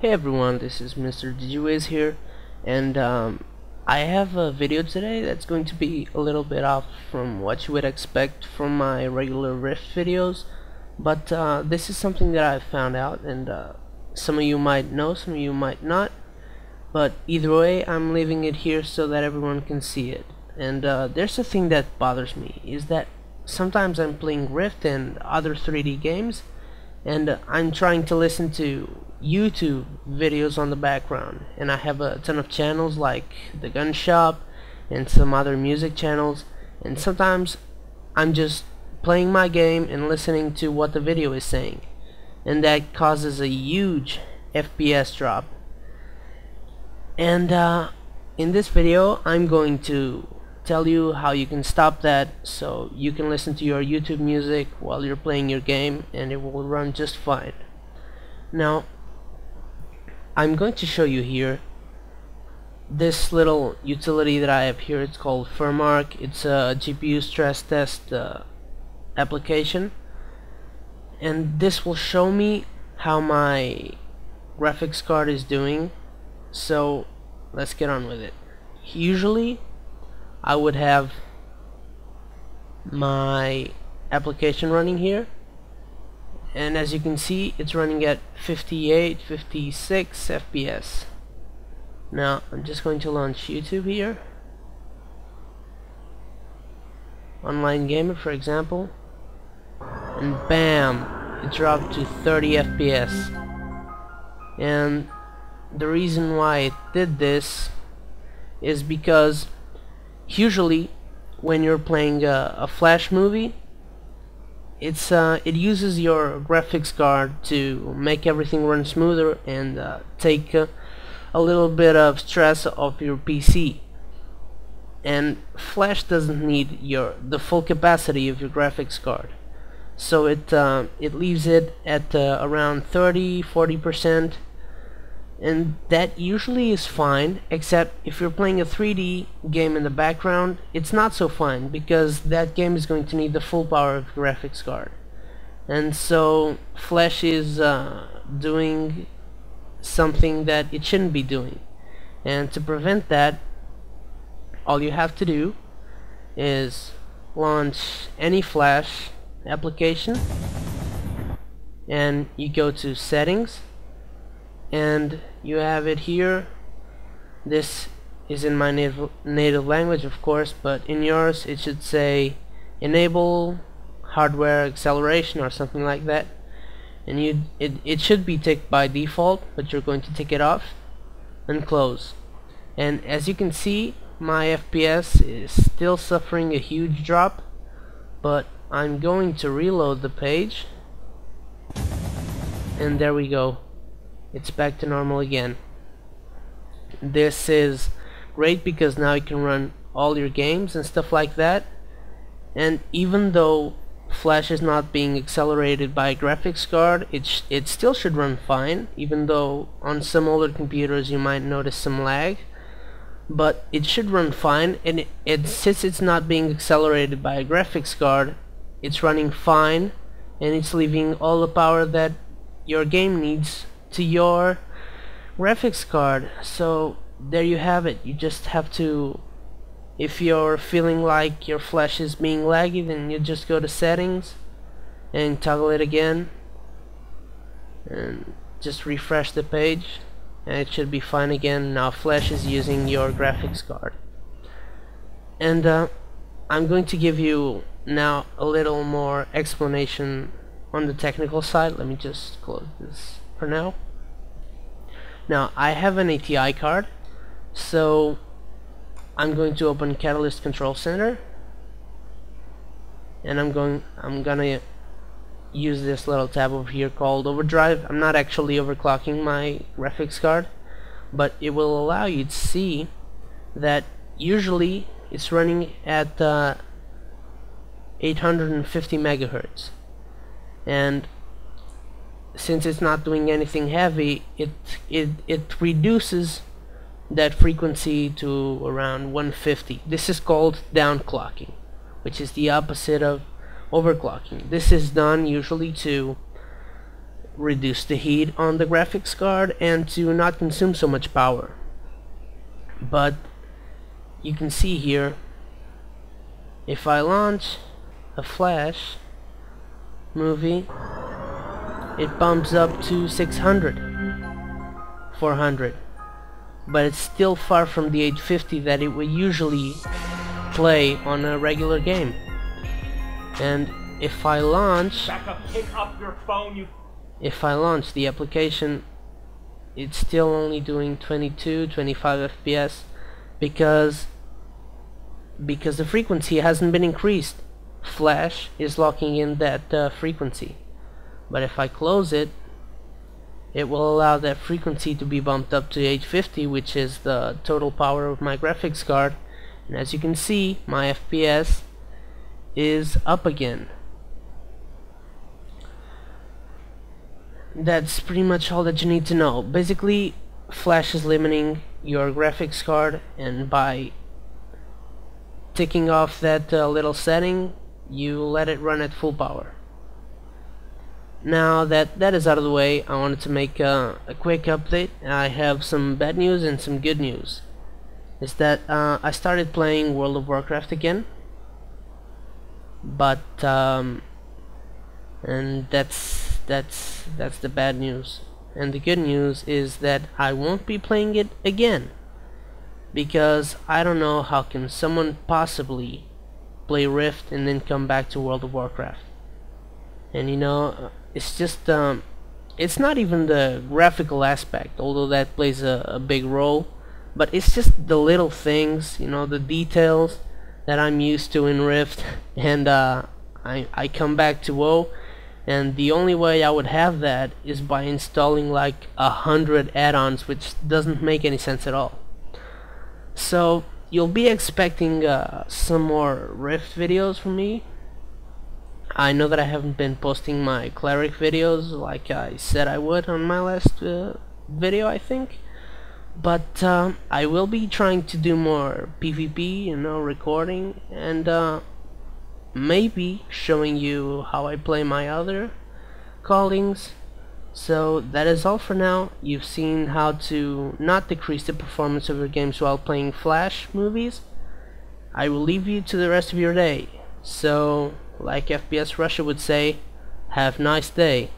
Hey everyone, this is Mr. DigiWiz here, and I have a video today that's going to be a little bit off from what you would expect from my regular Rift videos, but this is something that I found out, and some of you might know, some of you might not, but either way I'm leaving it here so that everyone can see it. And there's a thing that bothers me, is that sometimes I'm playing Rift and other 3D games, and I'm trying to listen to YouTube videos on the background, and I have a ton of channels like the gun shop and some other music channels, and sometimes I'm just playing my game and listening to what the video is saying, and that causes a huge FPS drop. And in this video I'm going to tell you how you can stop that so you can listen to your YouTube music while you're playing your game and it will run just fine. Now I'm going to show you here this little utility that I have here. It's called Firmark. It's a GPU stress test application, and this will show me how my graphics card is doing. So let's get on with it. Usually I would have my application running here, and as you can see it's running at 58, 56 FPS. Now I'm just going to launch YouTube here, online gamer for example, and bam, it dropped to 30 FPS. And the reason why it did this is because usually when you're playing a Flash movie, it uses your graphics card to make everything run smoother and take a little bit of stress off your PC. And Flash doesn't need the full capacity of your graphics card, so it leaves it at around 30-40%, and that usually is fine, except if you're playing a 3D game in the background, it's not so fine, because that game is going to need the full power of the graphics card. And so Flash is doing something that it shouldn't be doing, and to prevent that, all you have to do is launch any Flash application, and you go to settings, and you have it here. This is in my native language, of course, but in yours it should say enable hardware acceleration or something like that, and it should be ticked by default, but you're going to tick it off and close. And as you can see, my FPS is still suffering a huge drop, but I'm going to reload the page, and there we go. It's back to normal again. This is great because now you can run all your games and stuff like that, and even though Flash is not being accelerated by a graphics card, it still should run fine, even though on some older computers you might notice some lag, but it should run fine. And since it's not being accelerated by a graphics card, it's running fine, and it's leaving all the power that your game needs to your graphics card. So there you have it. You just have to, if you're feeling like your Flash is being laggy, then you just go to settings and toggle it again and just refresh the page, and it should be fine again. Now Flash is using your graphics card. And I'm going to give you now a little more explanation on the technical side. Let me just close this for now. Now I have an ATI card, so I'm going to open Catalyst Control Center, and I'm gonna use this little tab over here called Overdrive. I'm not actually overclocking my graphics card, but it will allow you to see that usually it's running at 850 megahertz, and since it's not doing anything heavy, it reduces that frequency to around 150. This is called downclocking, which is the opposite of overclocking. This is done usually to reduce the heat on the graphics card and to not consume so much power. But you can see here, if I launch a Flash movie, it bumps up to 600, 400, but it's still far from the 850 that it would usually play on a regular game. And if I launch the application, it's still only doing 22, 25 FPS because the frequency hasn't been increased. Flash is locking in that frequency. But if I close it, it will allow that frequency to be bumped up to 850, which is the total power of my graphics card. And as you can see, my FPS is up again. That's pretty much all that you need to know. Basically, Flash is limiting your graphics card, and by ticking off that little setting, you let it run at full power. Now that is out of the way, I wanted to make a quick update. I have some bad news and some good news. Is that I started playing World of Warcraft again, but and that's the bad news. And the good news is that I won't be playing it again, because I don't know how can someone possibly play Rift and then come back to World of Warcraft. And you know, it's just it's not even the graphical aspect, although that plays a big role, but it's just the little things, you know, the details that I'm used to in Rift. And I come back to WoW, and the only way I would have that is by installing like 100 add-ons, which doesn't make any sense at all. So you'll be expecting some more Rift videos from me. I know that I haven't been posting my Cleric videos like I said I would on my last video, I think, but I will be trying to do more PvP, you know, recording, and maybe showing you how I play my other callings. So that is all for now. You've seen how to not decrease the performance of your games while playing Flash movies. I will leave you to the rest of your day. So, like FPS Russia would say, have a nice day.